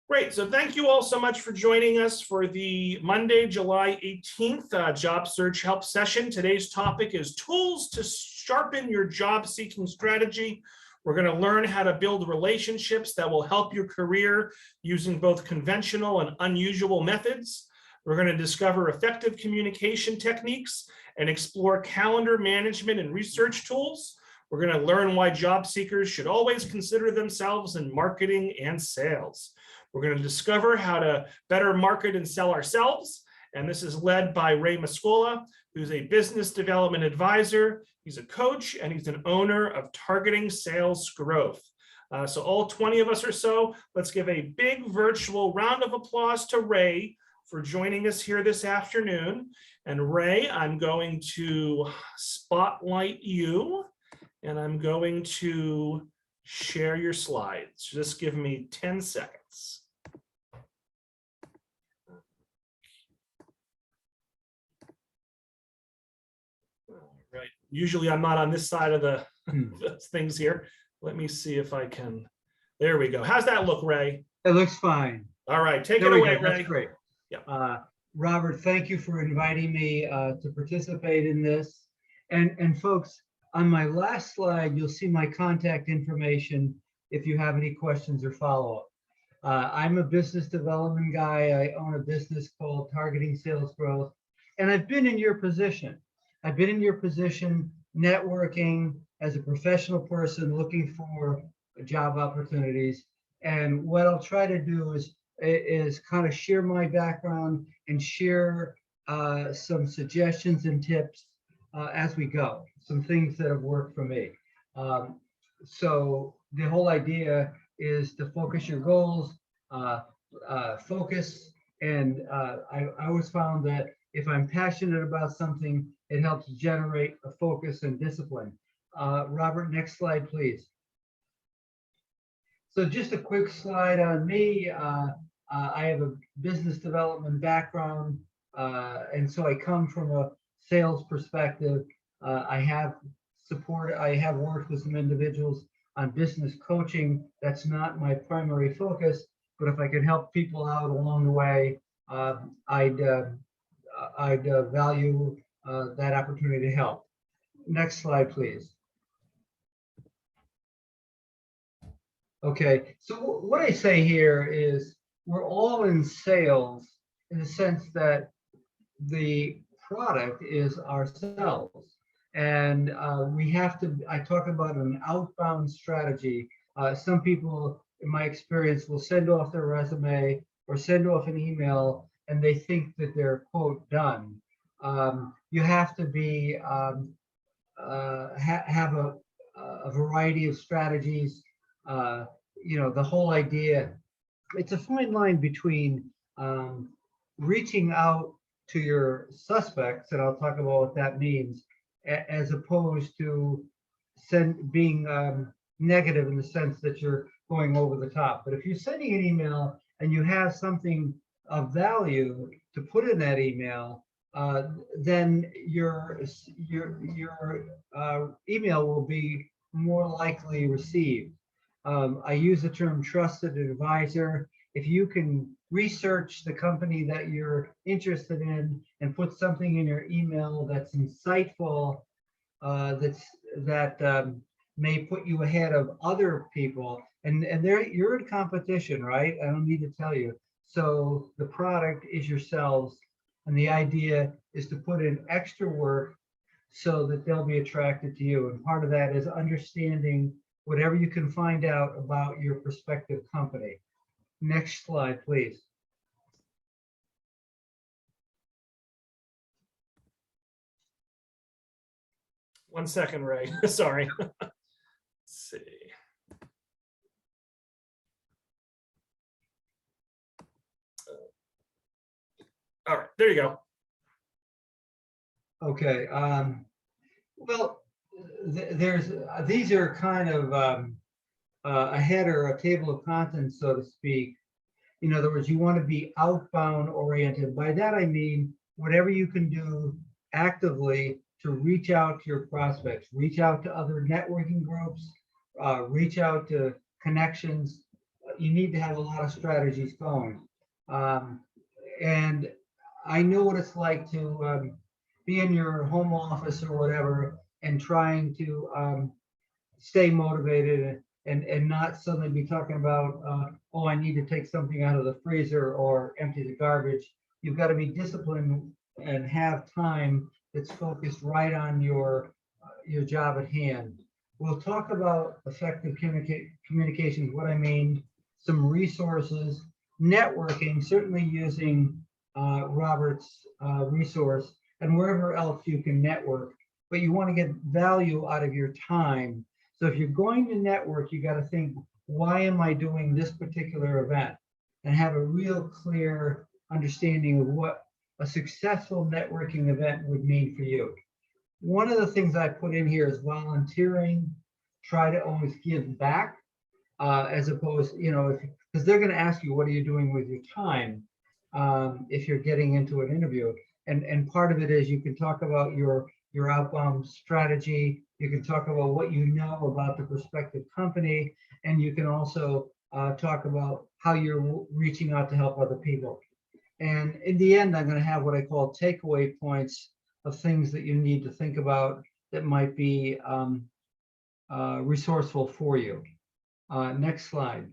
Great. So thank you all so much for joining us for the Monday, July 18th job search help session. Today's topic is tools to sharpen your job seeking strategy. We're going to learn how to build relationships that will help your career using both conventional and unusual methods. We're going to discover effective communication techniques and explore calendar management and research tools. We're going to learn why job seekers should always consider themselves in marketing and sales. We're going to discover how to better market and sell ourselves. And this is led by Ray Mascola, who's a business development advisor. He's a coach and he's an owner of Targeting Sales Growth. So all 20 of us or so, let's give a big virtual round of applause to Ray for joining us here this afternoon. And Ray, I'm going to spotlight you and I'm going to share your slides. Just give me 10 seconds. Right. Usually I'm not on this side of the things here. Let me see if I can. There we go. How's that look, Ray? It looks fine. All right, take it away, Ray. That's great. Yeah. Robert, thank you for inviting me to participate in this. And folks, on my last slide, you'll see my contact information if you have any questions or follow-up. I'm a business development guy. I own a business called Targeting Sales Growth, and I've been in your position. I've been in your position networking as a professional person looking for job opportunities. And what I'll try to do is kind of share my background and share some suggestions and tips as we go, some things that have worked for me. So the whole idea is to focus your goals, focus. And I always found that if I'm passionate about something, it helps generate a focus and discipline. Robert, next slide, please. So just a quick slide on me. I have a business development background, and so I come from a sales perspective. I have worked with some individuals on business coaching. That's not my primary focus, but if I could help people out along the way, I'd value that opportunity to help. Next slide, please. Okay, so what I say here is we're all in sales in the sense that the product is ourselves. And we have to, I talk about an outbound strategy. Some people, in my experience, will send off their resume or send off an email and they think that they're, quote, done. You have to be, have a variety of strategies. You know, the whole idea, it's a fine line between reaching out to your suspects, and I'll talk about what that means, as opposed to being negative in the sense that you're going over the top. But if you're sending an email and you have something of value to put in that email, then your email will be more likely received. I use the term trusted advisor. If you can research the company that you're interested in and put something in your email that's insightful, that may put you ahead of other people, and you're in competition, right? I don't need to tell you. So the product is yourselves, and the idea is to put in extra work so that they'll be attracted to you. And part of that is understanding whatever you can find out about your prospective company. Next slide, please. One second, Ray. Sorry. Let's see. All right, there you go. Okay. Well, these are kind of a header, a table of contents, so to speak. In other words, you want to be outbound oriented. By that, I mean, whatever you can do actively to reach out to your prospects, reach out to other networking groups, reach out to connections, you need to have a lot of strategies going. And I know what it's like to be in your home office or whatever and trying to stay motivated and not suddenly be talking about, oh, I need to take something out of the freezer or empty the garbage. You've got to be disciplined and have time that's focused right on your job at hand. We'll talk about effective communications, what I mean, some resources, networking, certainly using Robert's resource, and wherever else you can network, but you want to get value out of your time. So if you're going to network, you got to think, why am I doing this particular event? And have a real clear understanding of what a successful networking event would mean for you. One of the things I put in here is volunteering. Try to always give back, as opposed, because they're going to ask you, what are you doing with your time, if you're getting into an interview. And part of it is you can talk about your outbound strategy. You can talk about what you know about the prospective company, and you can also talk about how you're reaching out to help other people. And in the end, I'm going to have what I call takeaway points of things that you need to think about that might be resourceful for you. Next slide.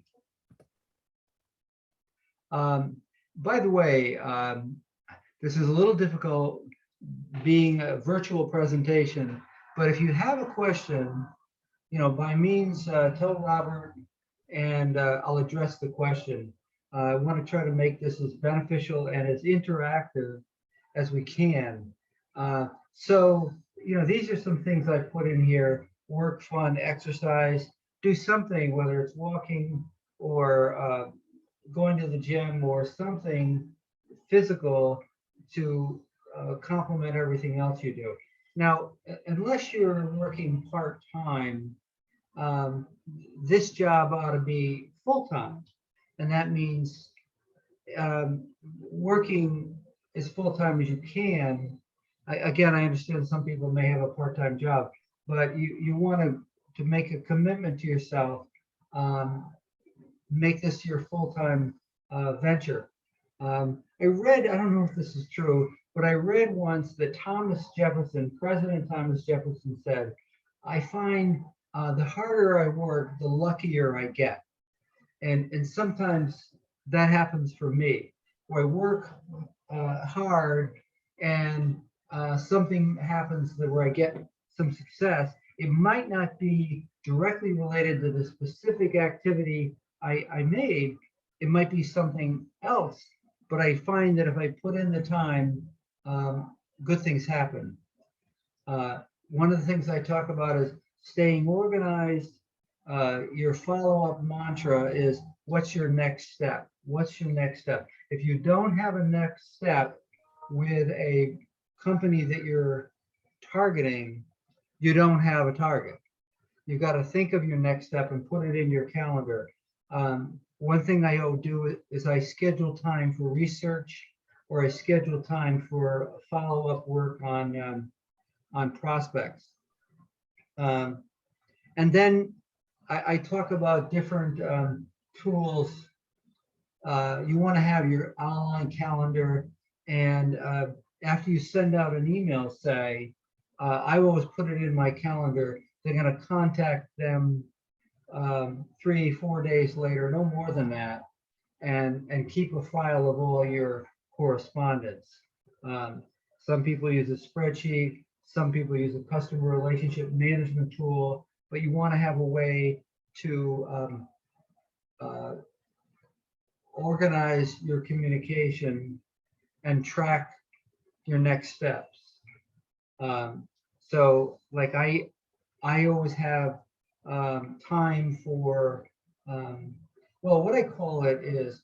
By the way, this is a little difficult being a virtual presentation, but if you have a question, by means, tell Robert and I'll address the question. I want to try to make this as beneficial and as interactive as we can. So, these are some things I put in here: work, fun, exercise, do something, whether it's walking or going to the gym or something physical to complement everything else you do. Now, unless you're working part-time, this job ought to be full-time. And that means working as full-time as you can. Again, I understand some people may have a part-time job, but you want to make a commitment to yourself, make this your full-time venture. I read, I don't know if this is true, but I read once that President Thomas Jefferson said, I find the harder I work, the luckier I get. And sometimes that happens for me, where I work hard and something happens where I get some success. It might not be directly related to the specific activity I made. It might be something else, but I find that if I put in the time, good things happen. One of the things I talk about is staying organized. Your follow-up mantra is, what's your next step? What's your next step? If you don't have a next step with a company that you're targeting, you don't have a target. You've got to think of your next step and put it in your calendar. One thing I do is I schedule time for research, or I schedule time for follow-up work on prospects. And then I talk about different tools. You want to have your online calendar, and after you send out an email, say, I always put it in my calendar. They're going to contact them 3-4 days later, no more than that, and keep a file of all your correspondence. Some people use a spreadsheet, some people use a customer relationship management tool, but you want to have a way to organize your communication and track your next steps. So like I always have time for, well, what I call it is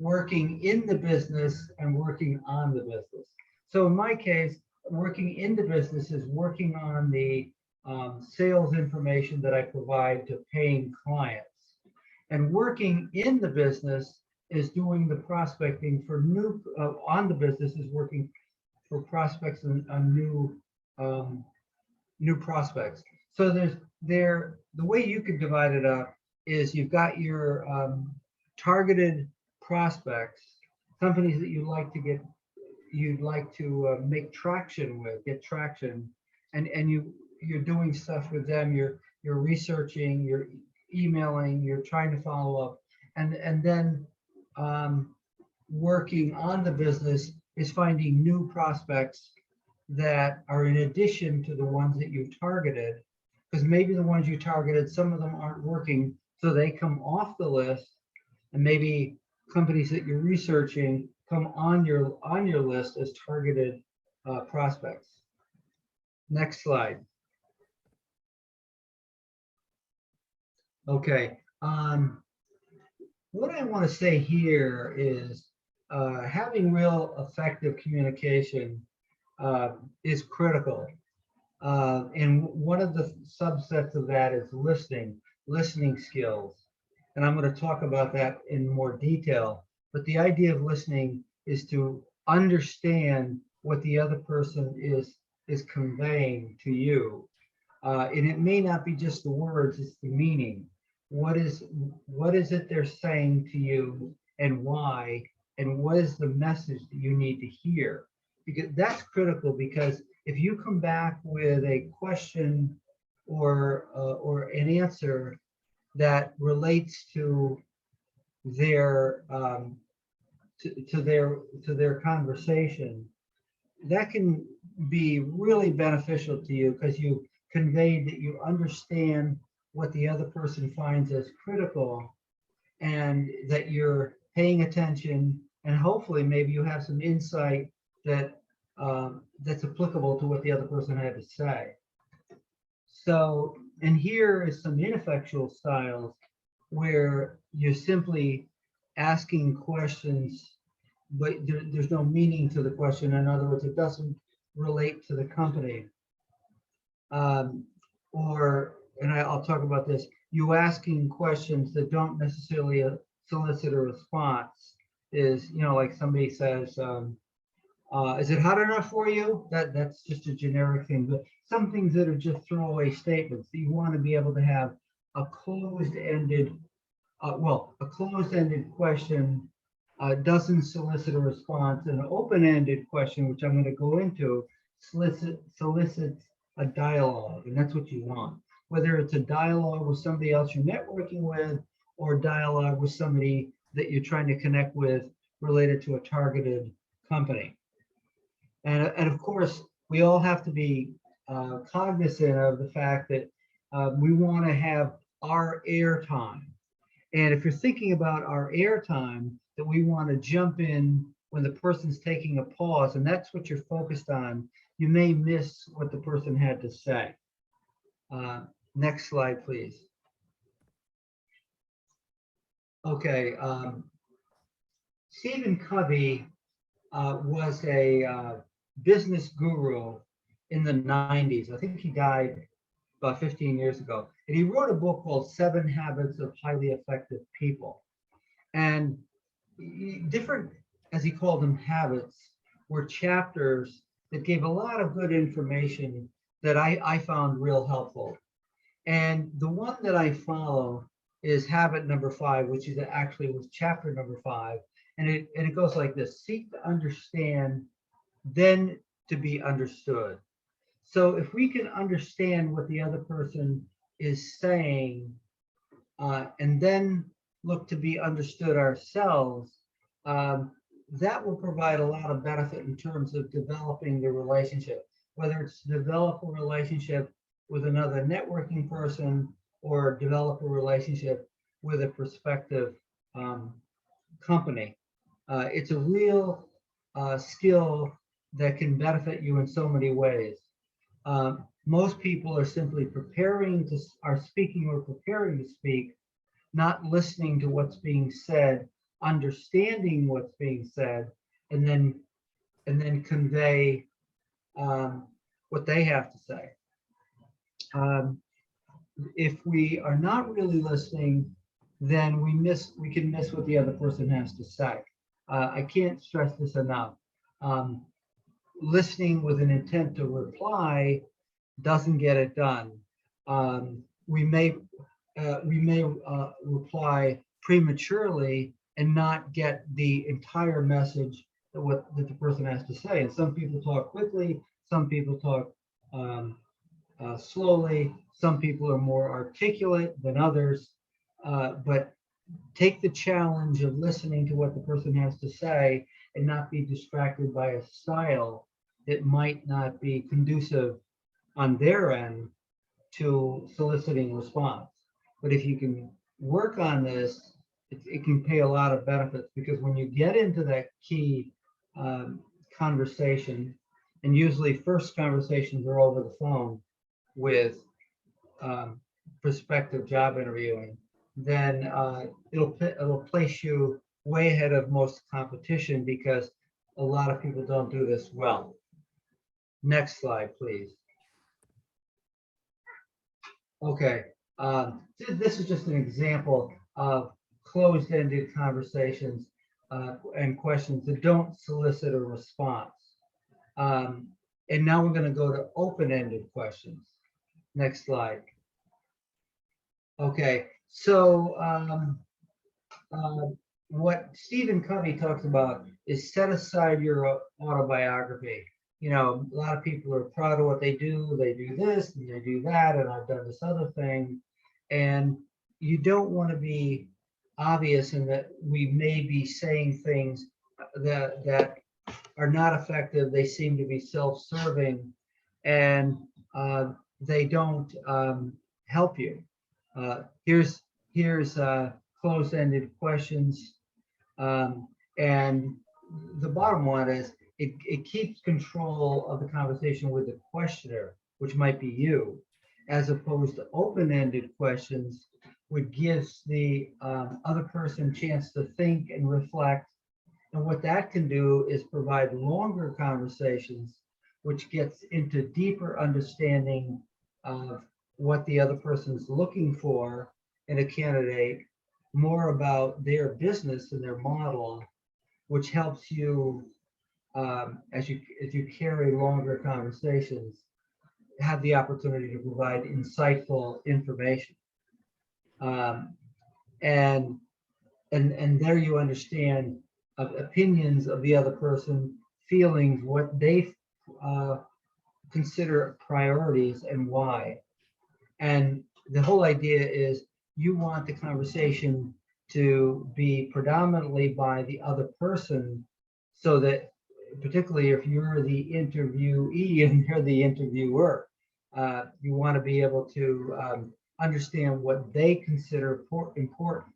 working in the business and working on the business. So in my case, working in the business is working on the sales information that I provide to paying clients. And working in the business is doing the prospecting for new, on the business is working for prospects and new prospects. So the way you could divide it up is you've got your targeted prospects, companies that you'd like to make traction with, get traction, and you're doing stuff with them. You're researching, you're emailing, you're trying to follow up, and then working on the business is finding new prospects that are in addition to the ones that you've targeted, because maybe the ones you targeted, some of them aren't working, so they come off the list, and maybe companies that you're researching come on your list as targeted prospects. Next slide. Okay. What I want to say here is having real effective communication is critical. And one of the subsets of that is listening skills. And I'm going to talk about that in more detail. But the idea of listening is to understand what the other person is conveying to you. And it may not be just the words, it's the meaning. What is it they're saying to you, and why, and what is the message that you need to hear? Because that's critical, because if you come back with a question or an answer that relates to their to their conversation, that can be really beneficial to you, because you conveyed that you understand what the other person finds as critical, and that you're paying attention, and hopefully maybe you have some insight that that's applicable to what the other person had to say. So, and here is some ineffectual styles where you're simply asking questions, but there's no meaning to the question. In other words, it doesn't relate to the company. And I'll talk about this, you asking questions that don't necessarily solicit a response is, like somebody says, is it hot enough for you? That's just a generic thing. But some things that are just throwaway statements, that you want to be able to have a closed-ended, a closed-ended question doesn't solicit a response. An open-ended question, which I'm going to go into, solicits a dialogue, and that's what you want. Whether it's a dialogue with somebody else you're networking with, or dialogue with somebody that you're trying to connect with related to a targeted company. And of course, we all have to be cognizant of the fact that we want to have our airtime. And if you're thinking about our airtime, that we want to jump in when the person's taking a pause, and that's what you're focused on, you may miss what the person had to say. Next slide, please. Okay. Stephen Covey was a business guru in the 90s. I think he died about 15 years ago. And he wrote a book called 7 Habits of Highly Effective People. And different, as he called them, habits were chapters that gave a lot of good information that I found real helpful. And the one that I follow is habit number 5, which is actually was chapter number 5. And it goes like this: seek to understand, then to be understood. So if we can understand what the other person is saying, and then look to be understood ourselves, that will provide a lot of benefit in terms of developing the relationship, whether it's to develop a relationship with another networking person, or develop a relationship with a prospective company. It's a real skill that can benefit you in so many ways. Most people are simply are speaking or preparing to speak, not listening to what's being said, understanding what's being said, and then convey what they have to say. If we are not really listening, then we can miss what the other person has to say. I can't stress this enough. Listening with an intent to reply doesn't get it done. We may, we may reply prematurely and not get the entire message that the person has to say. And some people talk quickly, some people talk slowly, some people are more articulate than others. But take the challenge of listening to what the person has to say and not be distracted by a style that might not be conducive on their end to soliciting response. But if you can work on this, it can pay a lot of benefits, because when you get into that key conversation, and usually first conversations are over the phone with prospective job interviewing, then it'll place you way ahead of most competition, because a lot of people don't do this well. Next slide, please. Okay, this is just an example of closed-ended conversations and questions that don't solicit a response. And now we're going to go to open-ended questions. Next slide. Okay, so what Stephen Covey talks about is set aside your autobiography. You know, a lot of people are proud of what they do this and they do that, and I've done this other thing. And you don't want to be obvious in that we may be saying things that are not effective. They seem to be self-serving, and they don't help you. Here's closed-ended questions, and the bottom one is it keeps control of the conversation with the questioner, which might be you, as opposed to open-ended questions, which gives the other person a chance to think and reflect. And what that can do is provide longer conversations, which gets into deeper understanding of what the other person's looking for in a candidate, more about their business and their model, which helps you as you carry longer conversations, have the opportunity to provide insightful information. And there you understand opinions of the other person, feelings, what they consider priorities and why. And the whole idea is you want the conversation to be predominantly by the other person, so that particularly if you're the interviewee and you're the interviewer, you want to be able to understand what they consider important.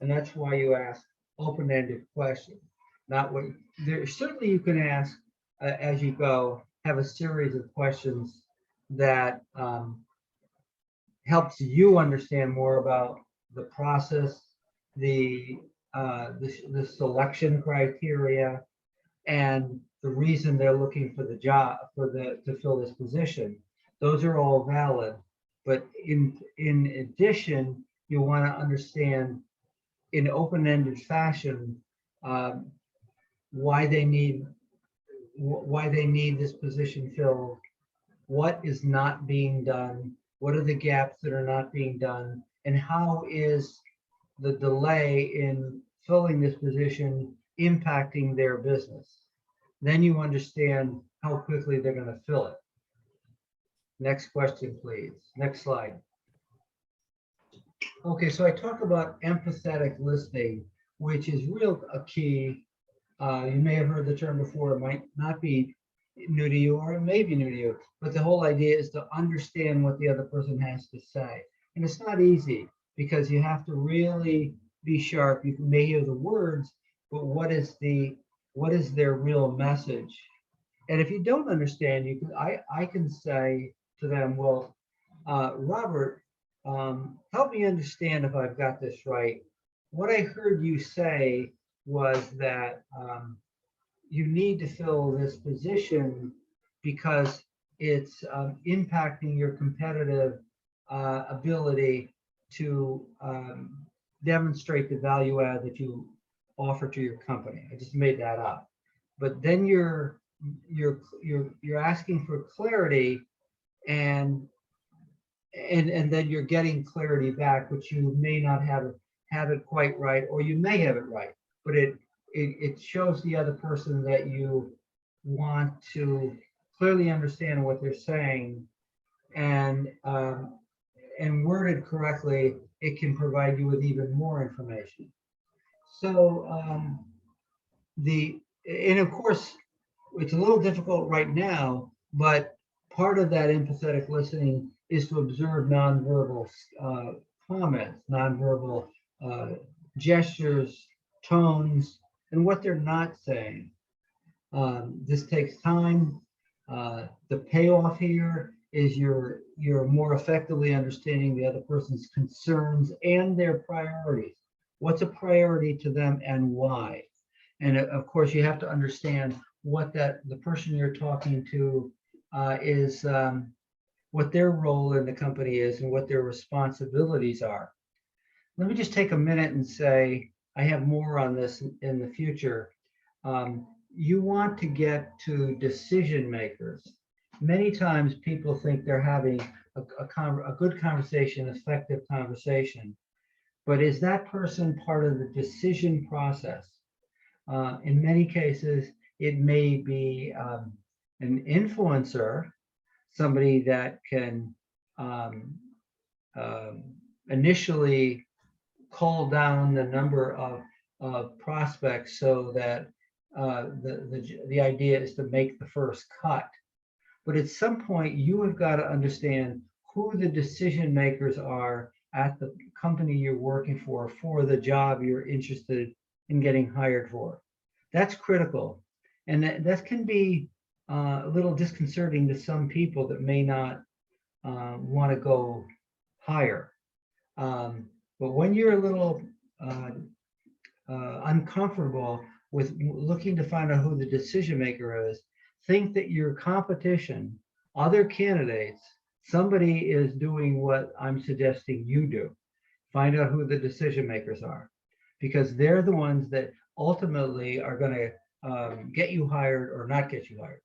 And that's why you ask open-ended questions. Not what there certainly you can ask as you go, have a series of questions that helps you understand more about the process, the selection criteria, and the reason they're looking for the job, to fill this position. Those are all valid, but in addition, you want to understand in open-ended fashion why they need this position filled, what is not being done, what are the gaps that are not being done, and how is the delay in filling this position impacting their business. Then you understand how quickly they're going to fill it. Next question, please. Next slide. Okay, so I talk about empathetic listening, which is a key. You may have heard the term before. It might not be new to you, or it may be new to you, but the whole idea is to understand what the other person has to say. And it's not easy, because you have to really be sharp. You may hear the words, but what is their real message? And if you don't understand, I can say to them, well, Robert, help me understand if I've got this right. What I heard you say was that you need to fill this position because it's impacting your competitive ability to demonstrate the value add that you offer to your company. I just made that up. But then you're asking for clarity, and and then you're getting clarity back, which you may not have it quite right, or you may have it right, but it shows the other person that you want to clearly understand what they're saying, and worded correctly, it can provide you with even more information. So and of course, it's a little difficult right now, but part of that empathetic listening is to observe nonverbal comments, nonverbal gestures, tones, and what they're not saying. This takes time. The payoff here is you're more effectively understanding the other person's concerns and their priorities. What's a priority to them and why? And of course, you have to understand what the person you're talking to is, what their role in the company is and what their responsibilities are. Let me just take a minute and say, I have more on this in the future. You want to get to decision makers. Many times people think they're having a good conversation, effective conversation, but is that person part of the decision process? In many cases, it may be an influencer, somebody that can initially call down the number of prospects so that the idea is to make the first cut. But at some point, you have got to understand who the decision makers are at the company you're working for the job you're interested in getting hired for. That's critical. And that can be a little disconcerting to some people that may not want to go higher. But when you're a little uncomfortable with looking to find out who the decision maker is, think that your competition, other candidates, somebody is doing what I'm suggesting you do. Find out who the decision makers are, because they're the ones that ultimately are going to get you hired or not get you hired.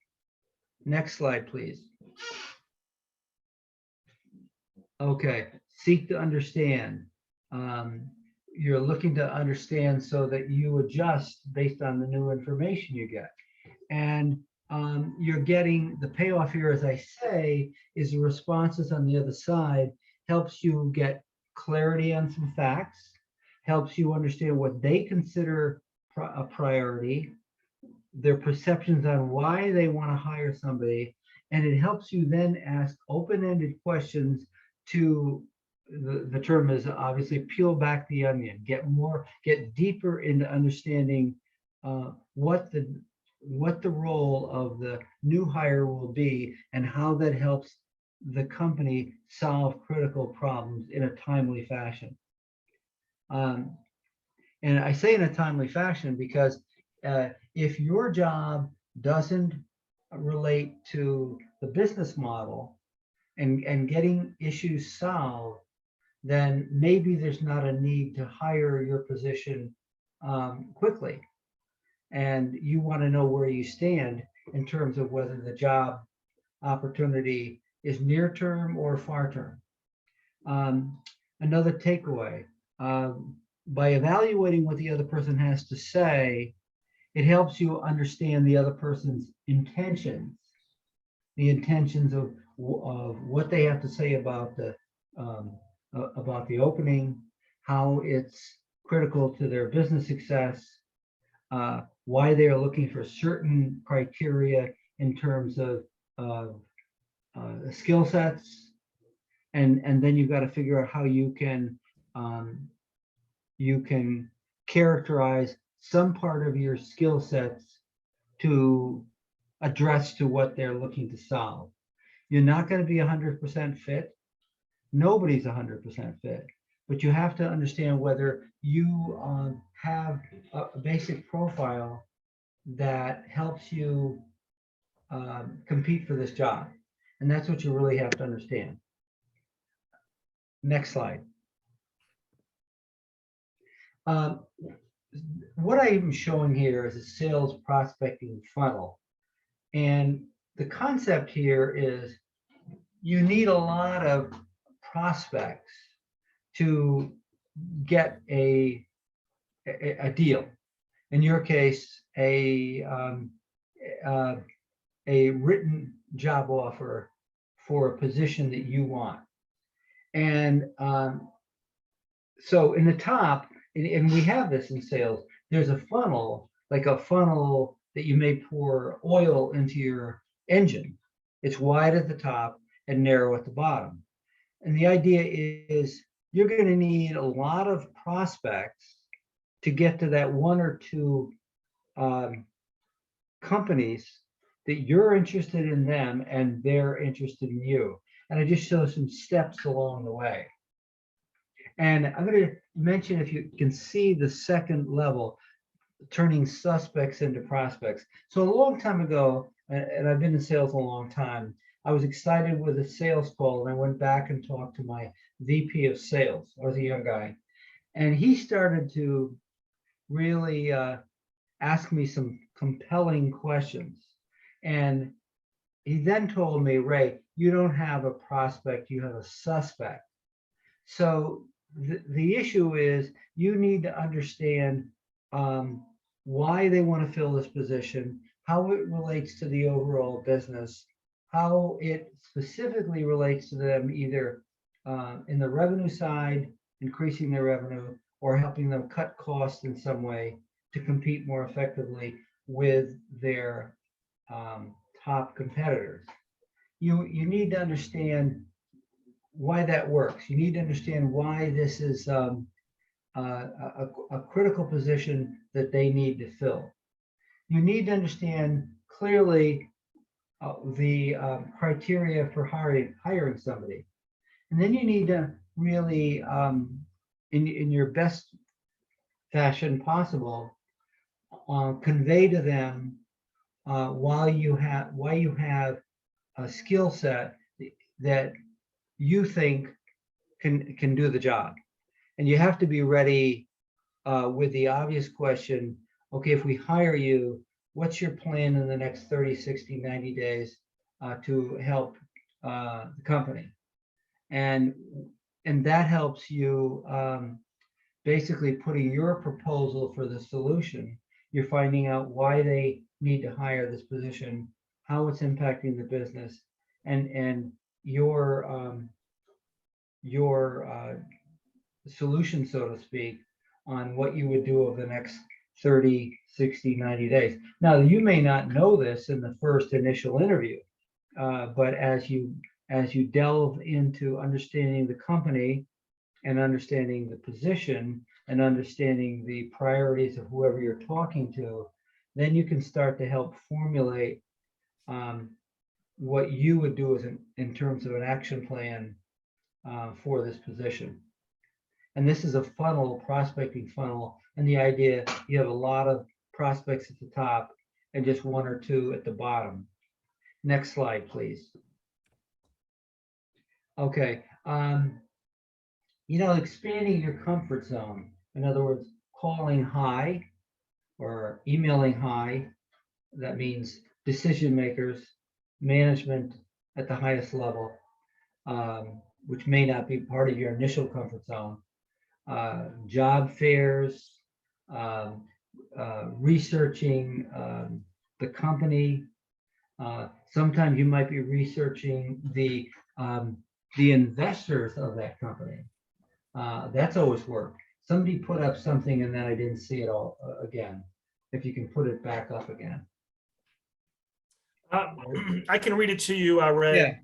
Next slide, please. Okay, seek to understand. You're looking to understand so that you adjust based on the new information you get. And you're getting the payoff here, as I say, is the responses on the other side helps you get clarity on some facts, helps you understand what they consider a priority, their perceptions on why they want to hire somebody, and it helps you then ask open-ended questions to, the term is obviously peel back the onion, get deeper into understanding what the role of the new hire will be and how that helps the company solve critical problems in a timely fashion. And I say in a timely fashion because if your job doesn't relate to the business model and getting issues solved, then maybe there's not a need to hire your position quickly. And you want to know where you stand in terms of whether the job opportunity is near term or far term. Another takeaway, by evaluating what the other person has to say, it helps you understand the other person's intentions, the intentions of what they have to say about the opening, how it's critical to their business success, why they are looking for certain criteria in terms of skill sets, and then you've got to figure out how you can characterize some part of your skill sets to address to what they're looking to solve. You're not going to be 100% fit. Nobody's 100% fit, but you have to understand whether you have a basic profile that helps you compete for this job. And that's what you really have to understand. Next slide. What I'm showing here is a sales prospecting funnel. And the concept here is you need a lot of prospects to get a deal. In your case, a written job offer for a position that you want. And so in the top, and we have this in sales, there's a funnel, like a funnel that you may pour oil into your engine. It's wide at the top and narrow at the bottom. And the idea is you're going to need a lot of prospects to get to that one or two companies that you're interested in them and they're interested in you. And I just show some steps along the way. And I'm going to mention, if you can see the second level, turning suspects into prospects. So a long time ago, and I've been in sales a long time, I was excited with a sales call, and I went back and talked to my VP of sales. I was a young guy, and he started to really ask me some compelling questions. And he then told me, Ray, you don't have a prospect, you have a suspect. So the issue is you need to understand why they want to fill this position, how it relates to the overall business, how it specifically relates to them, either in the revenue side, increasing their revenue, or helping them cut costs in some way to compete more effectively with their top competitors. You need to understand why that works. You need to understand why this is a critical position that they need to fill. You need to understand clearly the criteria for hiring somebody. And then you need to really, in your best fashion possible, convey to them why you have a skill set that you think can do the job. And you have to be ready with the obvious question, okay, if we hire you, what's your plan in the next 30, 60, 90 days to help the company? And that helps you basically putting your proposal for the solution. You're finding out why they need to hire this position, how it's impacting the business, and your solution, so to speak, on what you would do over the next 30, 60, 90 days. Now, you may not know this in the first initial interview, but as you delve into understanding the company and understanding the position and understanding the priorities of whoever you're talking to, then you can start to help formulate what you would do in terms of an action plan for this position. And this is a funnel, prospecting funnel. And the idea, you have a lot of prospects at the top and just one or two at the bottom. Next slide, please. Okay. Expanding your comfort zone. In other words, calling high or emailing high. That means decision makers, management at the highest level, which may not be part of your initial comfort zone. Job fairs, researching the company. Sometimes you might be researching the investors of that company. That's always worked. Somebody put up something and then I didn't see it all again. If you can put it back up again. I can read it to you, Ray.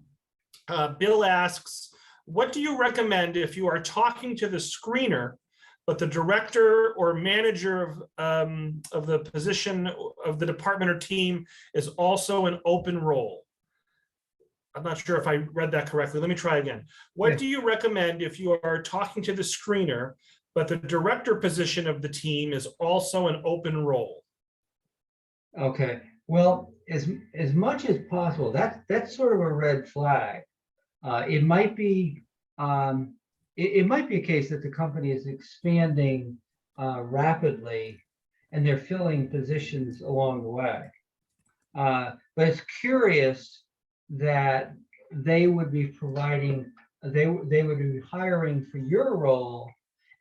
Yeah. Bill asks, what do you recommend if you are talking to the screener, but the director or manager of the position of the department or team is also an open role? I'm not sure if I read that correctly. Let me try again. What do you recommend if you are talking to the screener, but the director position of the team is also an open role? Okay. Well, as much as possible, that's sort of a red flag. It might be a case that the company is expanding rapidly, and they're filling positions along the way. But it's curious that they would be providing they would be hiring for your role,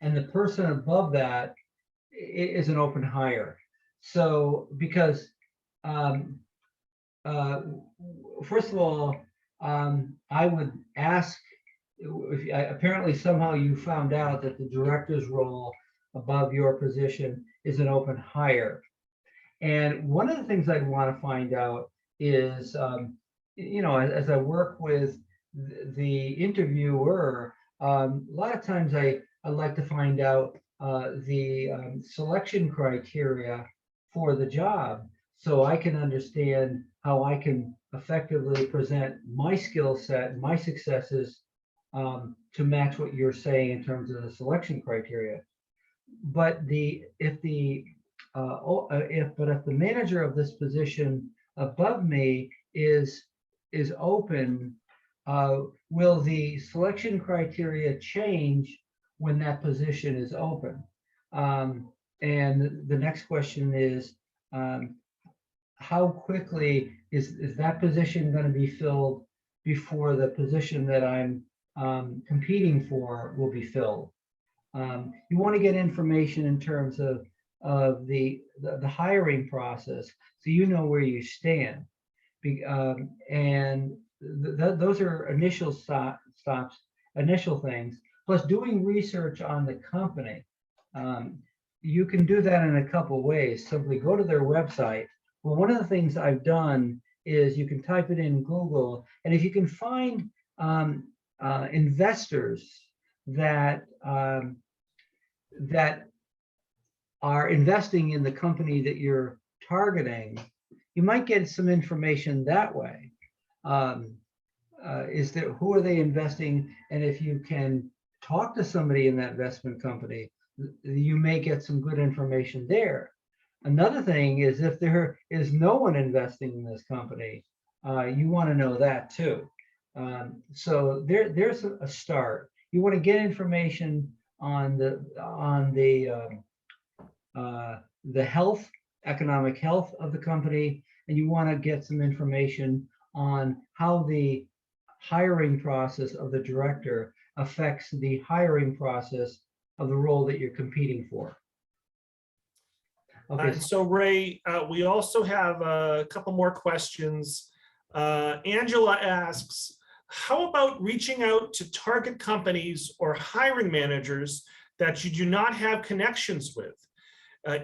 and the person above that is an open hire. So because um, first of all, I would ask, apparently somehow you found out that the director's role above your position is an open hire. And one of the things I'd want to find out is, as I work with the interviewer, a lot of times I like to find out the selection criteria for the job, so I can understand how I can effectively present my skill set, my successes, to match what you're saying in terms of the selection criteria. But if the manager of this position above me is open, will the selection criteria change when that position is open? And the next question is, how quickly is that position going to be filled before the position that I'm competing for will be filled? You want to get information in terms of the hiring process, so you know where you stand. And those are initial stops, initial things. Plus, doing research on the company. You can do that in a couple of ways. Simply go to their website. Well, one of the things I've done is you can type it in Google, and if you can find investors that that are investing in the company that you're targeting, you might get some information that way. Who are they investing? And if you can talk to somebody in that investment company, you may get some good information there. Another thing is, if there is no one investing in this company, you want to know that too. So there's a start. You want to get information on the health, economic health of the company, and you want to get some information on how the hiring process of the director affects the hiring process of the role that you're competing for. Okay. So Ray, we also have a couple more questions. Angela asks, how about reaching out to target companies or hiring managers that you do not have connections with?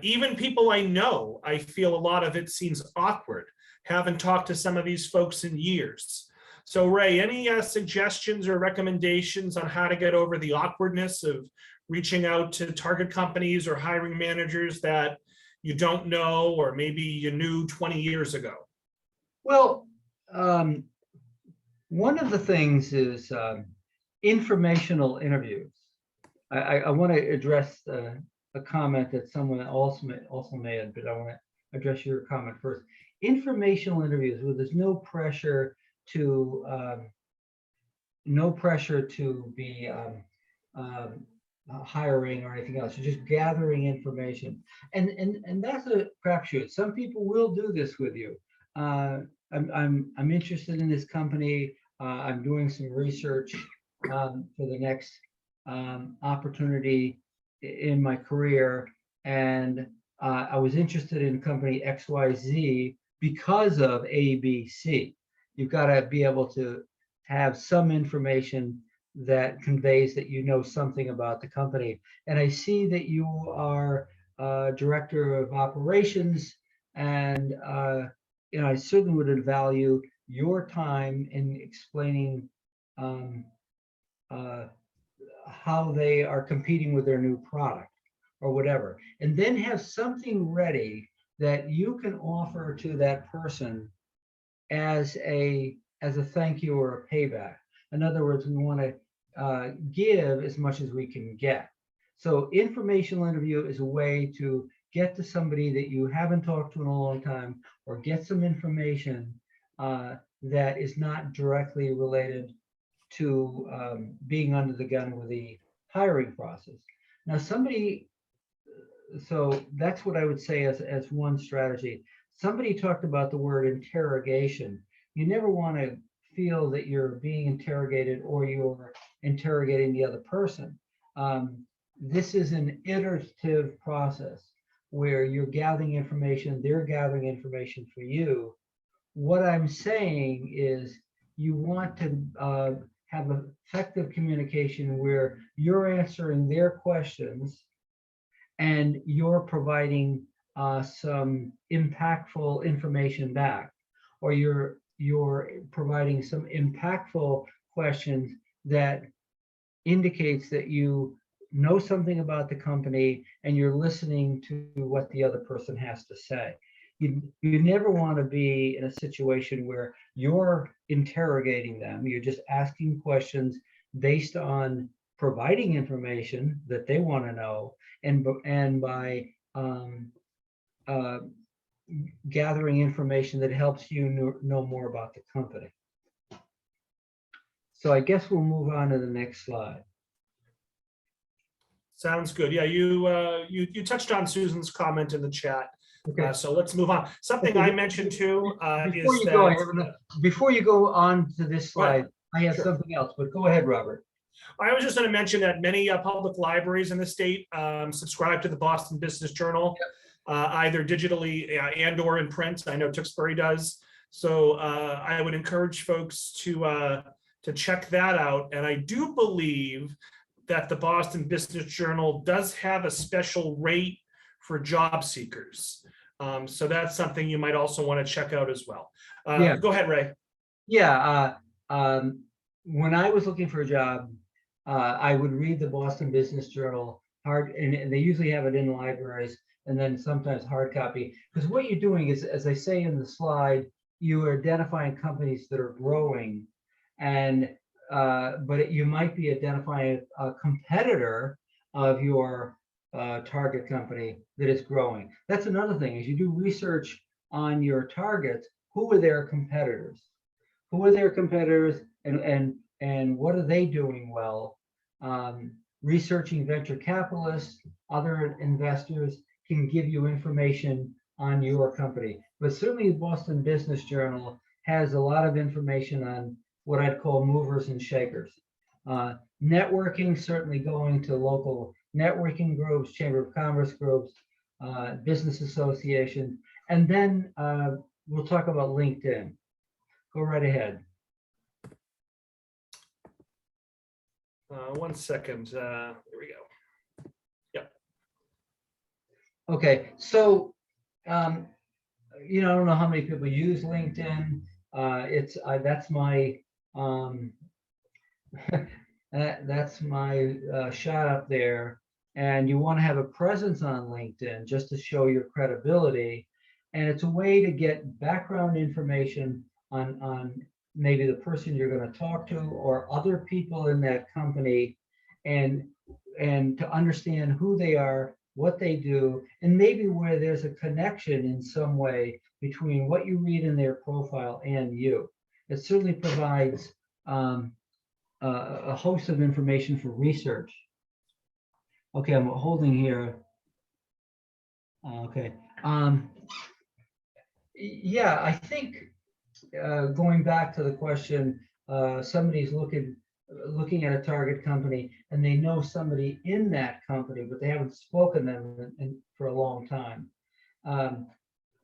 Even people I know, I feel a lot of it seems awkward. Haven't talked to some of these folks in years. So Ray, any suggestions or recommendations on how to get over the awkwardness of reaching out to target companies or hiring managers that you don't know, or maybe you knew 20 years ago? Well, one of the things is informational interviews. I want to address a comment that someone also made, but I want to address your comment first. Informational interviews where there's no pressure to be hiring or anything else. You're just gathering information, and that's a crapshoot. Some people will do this with you. I'm interested in this company. I'm doing some research for the next opportunity in my career, and I was interested in company XYZ because of ABC. You've got to be able to have some information that conveys that you know something about the company. And I see that you are director of operations, and I certainly would value your time in explaining how they are competing with their new product or whatever, and then have something ready that you can offer to that person as a thank you or a payback. In other words, we want to give as much as we can get. So informational interview is a way to get to somebody that you haven't talked to in a long time, or get some information that is not directly related to being under the gun with the hiring process. Now, so that's what I would say as one strategy. Somebody talked about the word interrogation. You never want to feel that you're being interrogated or you're interrogating the other person. This is an iterative process where you're gathering information, they're gathering information for you. What I'm saying is you want to have effective communication where you're answering their questions and you're providing some impactful information back, or you're providing some impactful questions that indicates that you know something about the company and you're listening to what the other person has to say. You never want to be in a situation where you're interrogating them. You're just asking questions based on providing information that they want to know, and by gathering information that helps you know more about the company. So I guess we'll move on to the next slide. Sounds good. Yeah, you touched on Susan's comment in the chat. Okay. So let's move on. Something I mentioned too Before is you go, that before you go on to this slide, Right. I have Sure. something else, but go ahead, Robert. I was just going to mention that many public libraries in the state subscribe to the Boston Business Journal, either digitally and or in print. I know Tewksbury does. So I would encourage folks to check that out. And I do believe that the Boston Business Journal does have a special rate for job seekers. So that's something you might also want to check out as well. Yeah. Go ahead, Ray. Yeah. When I was looking for a job, I would read the Boston Business Journal hard, and they usually have it in libraries, and then sometimes hard copy. Because what you're doing is, as I say in the slide, you are identifying companies that are growing, and but you might be identifying a competitor of your target company that is growing. That's another thing, is you do research on your targets. Who are their competitors? Who are their competitors, and what are they doing well? Researching venture capitalists, other investors can give you information on your company. But certainly the Boston Business Journal has a lot of information on what I'd call movers and shakers. Networking, certainly going to local networking groups, Chamber of Commerce groups, business associations, and then we'll talk about LinkedIn. Go right ahead. 1 second. Here we go. Yep. Okay, so I don't know how many people use LinkedIn. That's my that's my shot up there. And you want to have a presence on LinkedIn just to show your credibility. And it's a way to get background information on maybe the person you're going to talk to or other people in that company, and to understand who they are, what they do, and maybe where there's a connection in some way between what you read in their profile and you. It certainly provides a host of information for research. Okay, I'm holding here. Okay. Yeah, I think going back to the question, somebody's looking at a target company and they know somebody in that company, but they haven't spoken to them for a long time. And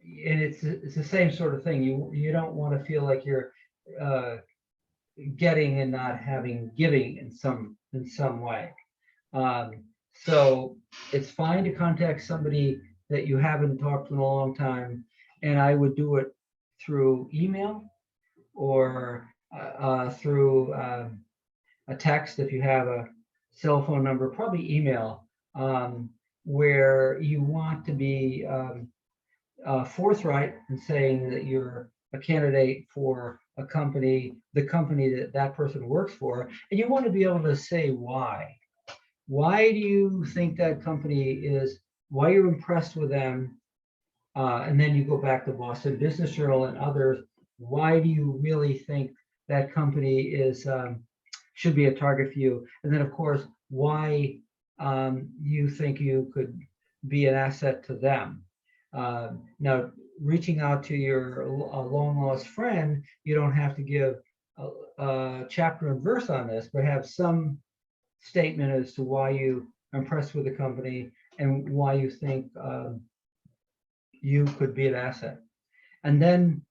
it's the same sort of thing. You don't want to feel like you're getting and not giving in some way. So it's fine to contact somebody that you haven't talked to in a long time, and I would do it through email or through a text if you have a cell phone number, probably email, where you want to be forthright in saying that you're a candidate for a company, the company that person works for, and you want to be able to say why. Why do you think that company is, why you're impressed with them? And then you go back to Boston Business Journal and others. Why do you really think that company is should be a target for you? And then, of course, why you think you could be an asset to them. Now, reaching out to your long lost friend, you don't have to give chapter and verse on this, but have some statement as to why you are impressed with the company and why you think you could be an asset. And then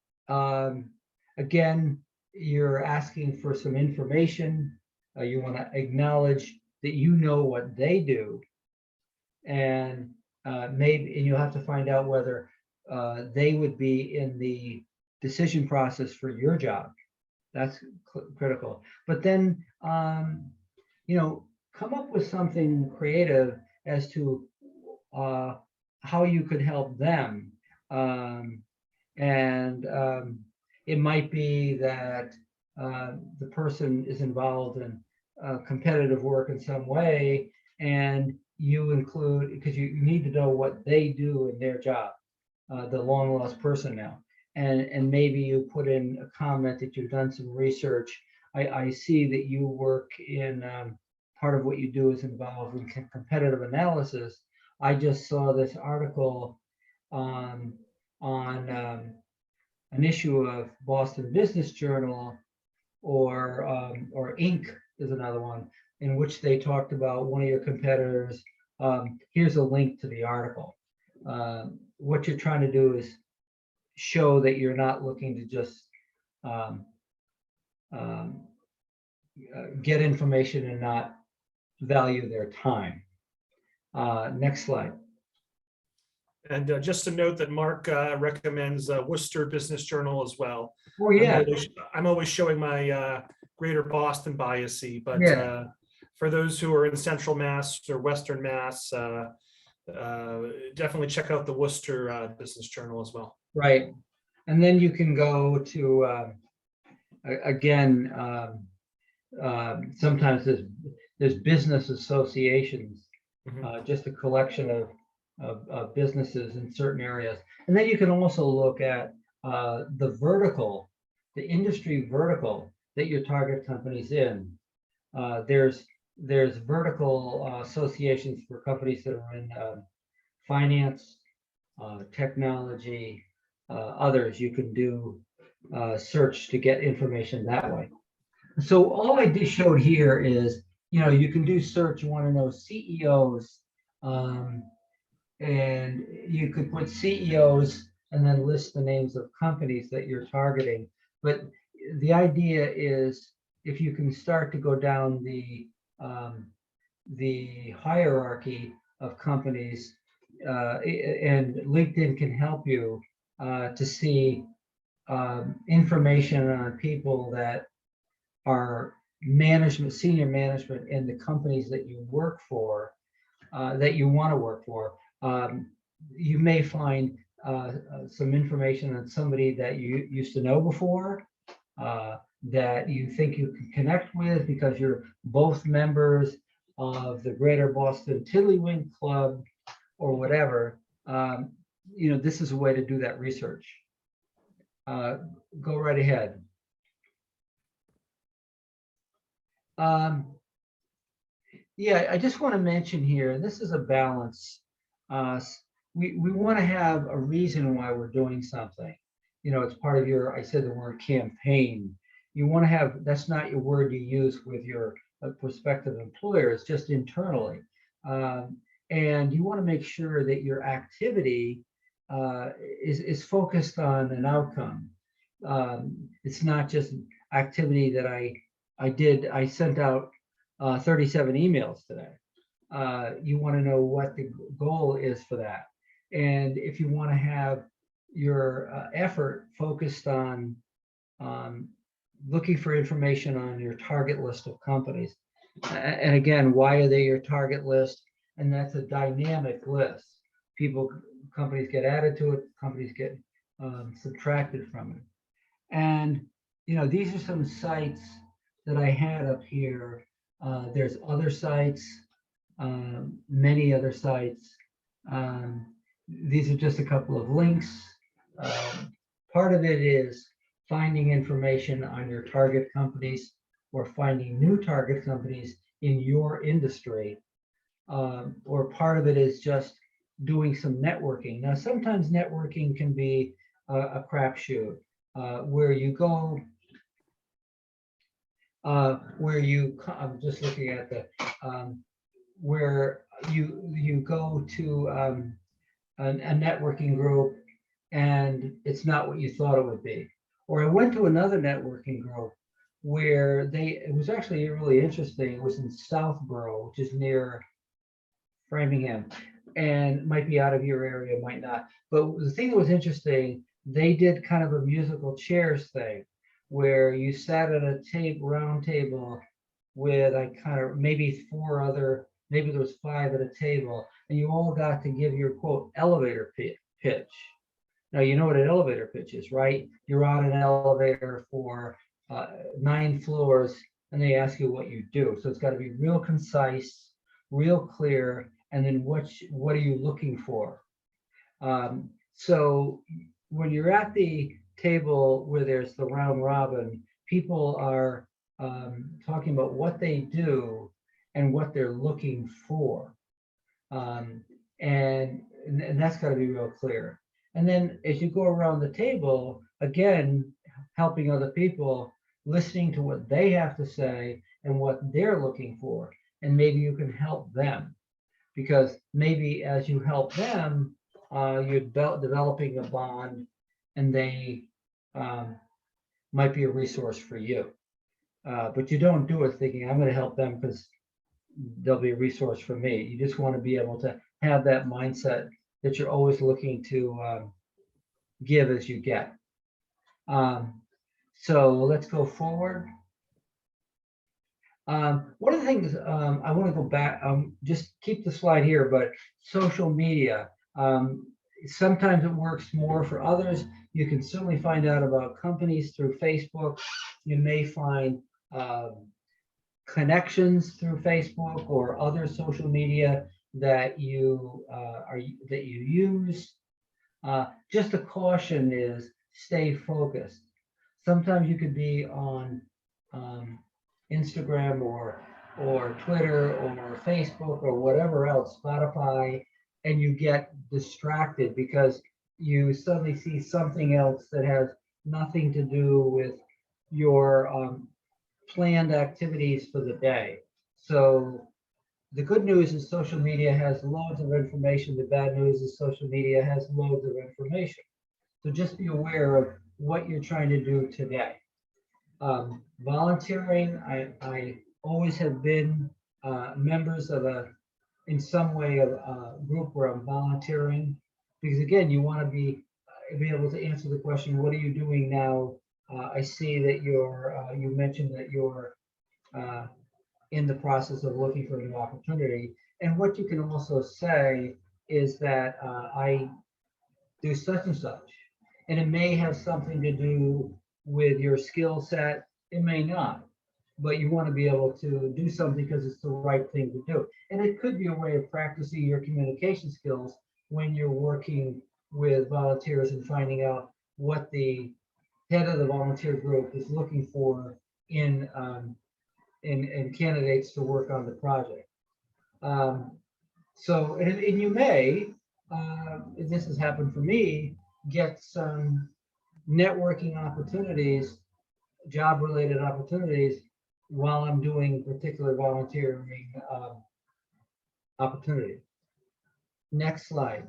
again, you're asking for some information. You want to acknowledge that you know what they do, and maybe you'll have to find out whether they would be in the decision process for your job. That's critical. But then, come up with something creative as to how you could help them. It might be that the person is involved in competitive work in some way, and you include, because you need to know what they do in their job, the long lost person now. And maybe you put in a comment that you've done some research. I see that you work in, part of what you do is involved in competitive analysis. I just saw this article on an issue of Boston Business Journal, or Inc. is another one, in which they talked about one of your competitors. Here's a link to the article. What you're trying to do is show that you're not looking to just get information and not value their time. Next slide. And just to note that Mark recommends Worcester Business Journal as well. Oh, yeah. I'm always showing my greater Boston bias, but Yeah. For those who are in Central Mass or Western Mass, definitely check out the Worcester Business Journal as well. Right. And then you can go to, again, sometimes there's business associations, just a collection of businesses in certain areas. And then you can also look at the vertical, the industry vertical that your target company's in. There's vertical associations for companies that are in finance, technology, others. You can do search to get information that way. So all I just showed here is, you can do search. You want to know CEOs, and you could put CEOs and then list the names of companies that you're targeting. But the idea is, if you can start to go down the hierarchy of companies, and LinkedIn can help you to see information on people that are senior management in the companies that you work for, that you want to work for. You may find some information on somebody that you used to know before, that you think you can connect with because you're both members of the Greater Boston Tiddlywink Club or whatever. This is a way to do that research. Go right ahead. Yeah, I just want to mention here, this is a balance. We want to have a reason why we're doing something. It's part of your, I said the word campaign. You want to have, that's not your word you use with your prospective employer, it's just internally. And you want to make sure that your activity is focused on an outcome. It's not just activity that I sent out 37 emails today. You want to know what the goal is for that. And if you want to have your effort focused on looking for information on your target list of companies. And again, why are they your target list? And that's a dynamic list. Companies get added to it, companies get subtracted from it. And, these are some sites that I had up here. There's other sites, many other sites. These are just a couple of links. Part of it is finding information on your target companies or finding new target companies in your industry. Or part of it is just doing some networking. Now, sometimes networking can be a crapshoot, where you go where I'm just looking at where you go to a networking group and it's not what you thought it would be. Or I went to another networking group where it was actually really interesting. It was in Southborough, which is near Framingham, and might be out of your area, might not. But the thing that was interesting, they did kind of a musical chairs thing where you sat at a round table with maybe maybe there was 5 at a table, and you all got to give your quote elevator pitch. Now, you know what an elevator pitch is, right? You're on an elevator for 9 floors and they ask you what you do. So it's got to be real concise, real clear, and then what are you looking for? So when you're at the table where there's the round robin, people are talking about what they do and what they're looking for. And that's got to be real clear. And then as you go around the table, again, helping other people, listening to what they have to say and what they're looking for. And maybe you can help them, because maybe as you help them, you're developing a bond, and they might be a resource for you. But you don't do it thinking, I'm going to help them because they'll be a resource for me. You just want to be able to have that mindset that you're always looking to give as you get. So let's go forward. One of the things I want to go back, just keep the slide here, but social media. Sometimes it works more for others. You can certainly find out about companies through Facebook. You may find connections through Facebook or other social media that you use. Just a caution is stay focused. Sometimes you could be on Instagram or Twitter or Facebook or whatever else, Spotify, and you get distracted because you suddenly see something else that has nothing to do with your planned activities for the day. So the good news is social media has loads of information. The bad news is social media has loads of information. So just be aware of what you're trying to do today. Volunteering, I always have been members of in some way of a group where I'm volunteering, because again, you want to be able to answer the question, what are you doing now? I see that you mentioned that you're in the process of looking for a new opportunity. And what you can also say is that I do such and such, and it may have something to do with your skill set. It may not, but you want to be able to do something because it's the right thing to do. And it could be a way of practicing your communication skills when you're working with volunteers and finding out what the head of the volunteer group is looking for in candidates to work on the project. So, and you may, this has happened for me, get some networking opportunities, job-related opportunities while I'm doing particular volunteering opportunity. Next slide.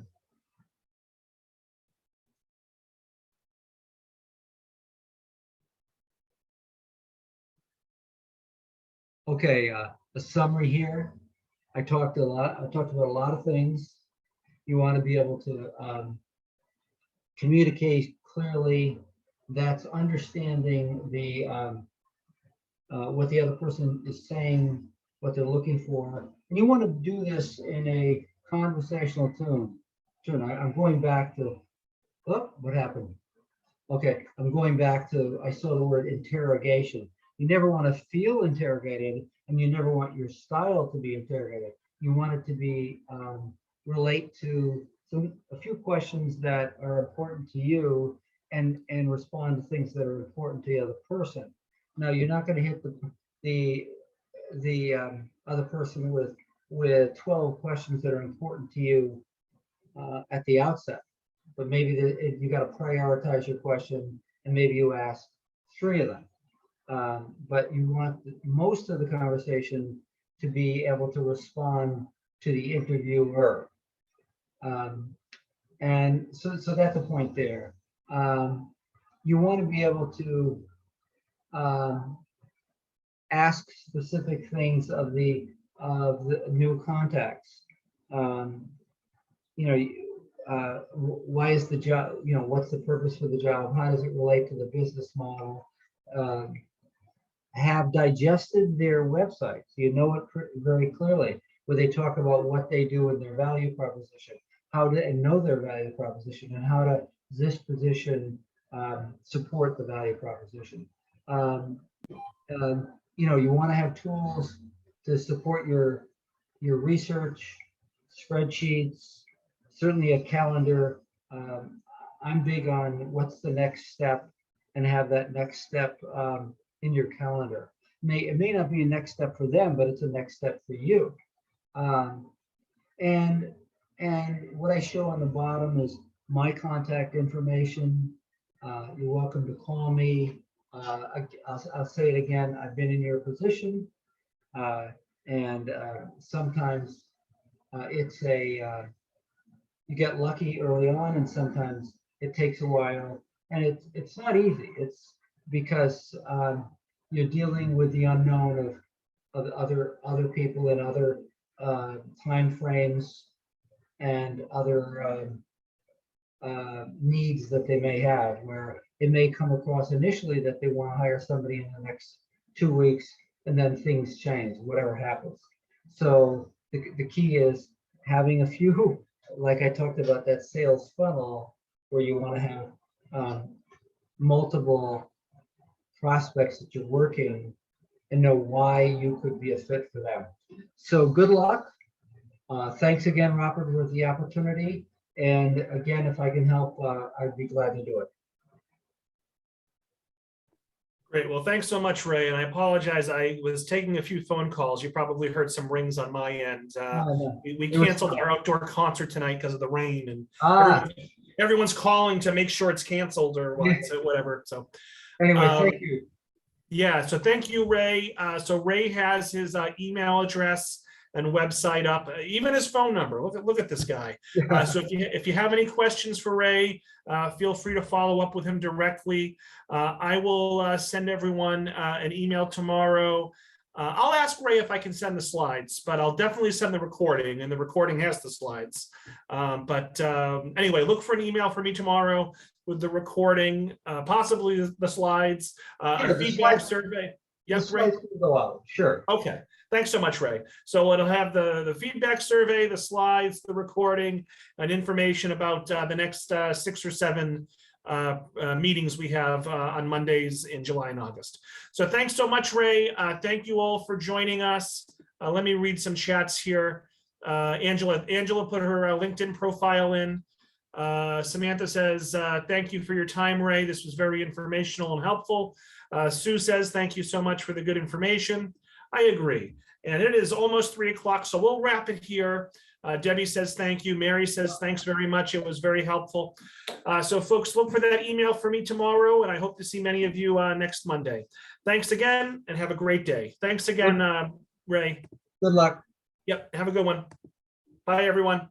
Okay, a summary here. I talked about a lot of things. You want to be able to communicate clearly. That's understanding the what the other person is saying, what they're looking for, and you want to do this in a conversational tone. I'm going back to, oh, what happened? Okay, I'm going back to, I saw the word interrogation. You never want to feel interrogated, and you never want your style to be interrogated. You want it to be relate to a few questions that are important to you, and respond to things that are important to the other person. Now, you're not going to hit the other person with 12 questions that are important to you at the outset, but maybe you got to prioritize your question, and maybe you ask 3 of them. but you want most of the conversation to be able to respond to the interviewer. And so that's the point there. You want to be able to ask specific things of the new contacts. Why is the job, what's the purpose for the job? How does it relate to the business model? Have digested their websites. You know it very clearly, where they talk about what they do in their value proposition, how to know their value proposition, and how to this position support the value proposition. You want to have tools to support your research, spreadsheets, certainly a calendar. I'm big on what's the next step, and have that next step in your calendar. It may not be a next step for them, but it's a next step for you. And what I show on the bottom is my contact information. You're welcome to call me. I'll say it again. I've been in your position, and sometimes it's you get lucky early on, and sometimes it takes a while, and it's not easy. It's because you're dealing with the unknown of other people and other time frames and other needs that they may have, where it may come across initially that they want to hire somebody in the next 2 weeks, and then things change, whatever happens. So the key is having a few, like I talked about, that sales funnel, where you want to have multiple prospects that you're working and know why you could be a fit for them. So good luck. Thanks again, Robert, for the opportunity. And again, if I can help, I'd be glad to do it. Great. Well, thanks so much, Ray. And I apologize. I was taking a few phone calls. You probably heard some rings on my end. No. We canceled our outdoor concert tonight because of the rain, and everyone's calling to make sure it's canceled or whatever. So anyway, thank you. Yeah. So thank you, Ray. So Ray has his email address and website up, even his phone number. Look at this guy. So if you have any questions for Ray, feel free to follow up with him directly. I will send everyone an email tomorrow. I'll ask Ray if I can send the slides, but I'll definitely send the recording, and the recording has the slides. Anyway, look for an email from me tomorrow with the recording, possibly the slides, a feedback survey. Yes, Ray? Go out. Sure. Okay. Thanks so much, Ray. So it'll have the feedback survey, the slides, the recording, and information about the next 6 or 7 meetings we have on Mondays in July and August. So thanks so much, Ray. Thank you all for joining us. Let me read some chats here. Angela put her LinkedIn profile in. Samantha says, thank you for your time, Ray. This was very informational and helpful. Sue says, thank you so much for the good information. I agree. And it is almost 3 o'clock, so we'll wrap it here. Debbie says, thank you. Mary says, thanks very much. It was very helpful. So folks, look for that email from me tomorrow, and I hope to see many of you next Monday. Thanks again, and have a great day. Thanks again, Ray. Good luck. Yep, have a good one. Bye, everyone.